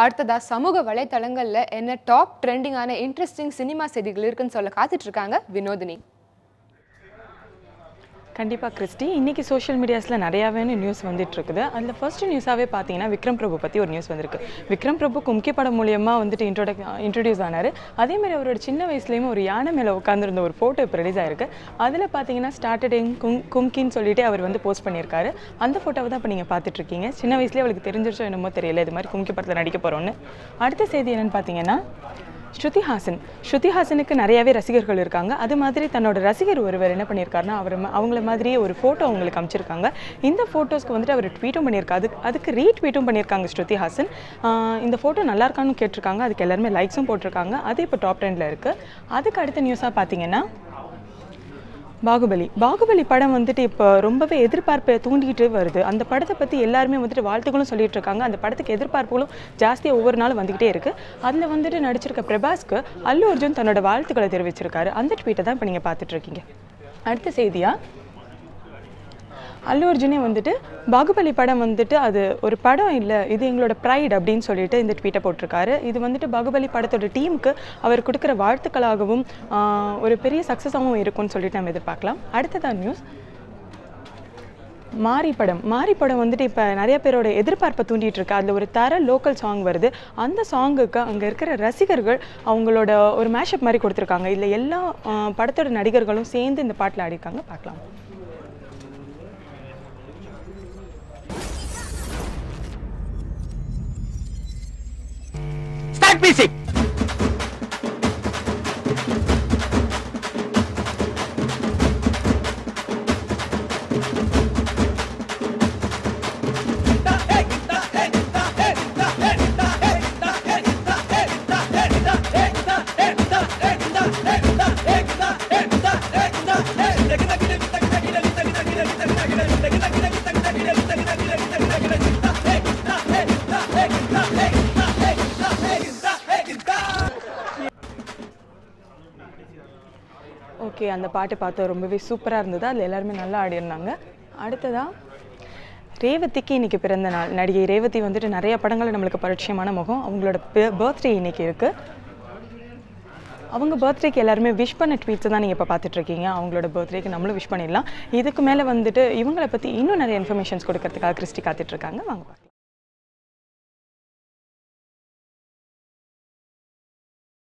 அடுத்ததா சமூக வலைத்தளங்கள்ல என்ன டாப் ட்ரெண்டிங்கான இன்ட்ரெஸ்டிங் சினிமா செய்திகள் இருக்குன்னு சொல்ல காத்துட்டு இருக்காங்க வினோதினி. கண்டிப்பாக கிறிஸ்டி, இன்றைக்கி சோஷியல் மீடியாஸில் நிறையாவே நியூஸ் வந்துட்டு இருக்குது. அதில் ஃபர்ஸ்ட் நியூஸாகவே பார்த்தீங்கன்னா விக்ரம் பிரபு பற்றி ஒரு நியூஸ் வந்திருக்கு. விக்ரம் பிரபு கும்கி படம் மூலியமாக வந்துட்டு இன்ட்ரடியூஸ் ஆனார். அதேமாதிரி அவரோட சின்ன வயசுலேயும் ஒரு யானை மேலே உட்காந்துருந்த ஒரு ஃபோட்டோ இப்போ ரிலீஸ் ஆயிருக்கு. அதில் பார்த்தீங்கன்னா ஸ்டார்டடிங் கும்கின்னு சொல்லிட்டு அவர் வந்து போஸ்ட் பண்ணியிருக்காரு. அந்த ஃபோட்டோவை தான் இப்போ நீங்கள் பார்த்துட்ருக்கீங்க. சின்ன வயசுலேயே அவளுக்கு தெரிஞ்சிருச்சோ என்னமோ தெரியல, இது மாதிரி கும்கி படத்தில் நடிக்க போகிறோன்னு. அடுத்த செய்தி என்னென்னு பார்த்தீங்கன்னா ஸ்ருதி ஹாசனுக்கு நிறையாவே ரசிகர்கள் இருக்காங்க. அது மாதிரி தன்னோட ரசிகர் ஒருவர் என்ன பண்ணியிருக்காருன்னா அவங்கள மாதிரியே ஒரு ஃபோட்டோ அவங்களுக்கு அமைச்சிருக்காங்க. இந்த ஃபோட்டோஸ்க்கு வந்துட்டு அவர் ட்வீட்டும் பண்ணியிருக்காரு. அதுக்கு ரீட்வீட்டும் பண்ணியிருக்காங்க ஸ்ருதி ஹாசன். இந்த ஃபோட்டோ நல்லா இருக்கான்னு கேட்டிருக்காங்க. அதுக்கு எல்லாருமே லைக்ஸும் போட்டிருக்காங்க. அது இப்போ டாப் 10ல் இருக்குது. அதுக்கு அடுத்த நியூஸாக பார்த்தீங்கன்னா பாகுபலி படம் வந்துட்டு இப்போ ரொம்பவே எதிர்பார்ப்பை தூண்டிகிட்டு வருது. அந்த படத்தை பற்றி எல்லாருமே வந்துட்டு வாழ்த்துக்களும் சொல்லிட்டு இருக்காங்க. அந்த படத்துக்கு எதிர்பார்ப்புகளும் ஜாஸ்தியாக ஒவ்வொரு நாளும் வந்துக்கிட்டே இருக்குது. அதில் வந்துட்டு நடிச்சிருக்க பிரபாஸ்க்கு அல்லு அர்ஜுன் தன்னோட வாழ்த்துக்களை தெரிவிச்சிருக்காரு. அந்த ட்வீட்டை தான் இப்போ நீங்கள் பார்த்துட்ருக்கீங்க. அடுத்த செய்தியாக அல்லு அர்ஜுனே வந்துட்டு பாகுபலி படம் வந்துட்டு அது ஒரு படம் இல்லை, இது எங்களோட ப்ரைட் அப்படின்னு சொல்லிட்டு இந்த ட்வீட்டை போட்டிருக்காரு. இது வந்துட்டு பாகுபலி படத்தோட டீமுக்கு அவர் கொடுக்குற வாழ்த்துக்களாகவும் ஒரு பெரிய சக்ஸஸாகவும் இருக்கும்னு சொல்லிட்டு நம்ம எதிர்பார்க்கலாம். அடுத்ததான் நியூஸ் மாரி படம் வந்துட்டு இப்போ நிறைய பேரோட எதிர்பார்ப்பை தூண்டிகிட்டு இருக்கு. அதில் ஒரு லோக்கல் சாங் வருது. அந்த சாங்குக்கு அங்கே இருக்கிற ரசிகர்கள் அவங்களோட ஒரு மேஷப் மாதிரி கொடுத்துருக்காங்க. இதில் எல்லா படத்தோட நடிகர்களும் சேர்ந்து இந்த பாட்டில் ஆடிருக்காங்க. பார்க்கலாம். Music. ஓகே, அந்த பாட்டு பார்த்து ரொம்பவே சூப்பராக இருந்தது. அதில் எல்லாருமே நல்லா ஆடிருந்தாங்க. அடுத்ததாக ரேவதிக்கு இன்றைக்கி பிறந்த நாள். நடிகை ரேவதி வந்துட்டு நிறைய படங்கள் நம்மளுக்கு பரிச்சயமான முகம். அவங்களோட பர்த்டே இன்றைக்கி இருக்குது. அவங்க பர்த்டேக்கு எல்லாருமே விஷ் பண்ண ட்வீட்ஸை தான் நீங்கள் இப்போ பார்த்துட்ருக்கீங்க. அவங்களோட பர்த்டேக்கு நம்மளும் விஷ் பண்ணிடலாம். இதுக்கு மேலே வந்துட்டு இவங்களை பற்றி இன்னும் நிறைய இன்ஃபர்மேஷன்ஸ் கொடுக்கறதுக்காக கிறிஸ்டி காத்துட்ருக்காங்க. வாங்க பார்க்கலாம்.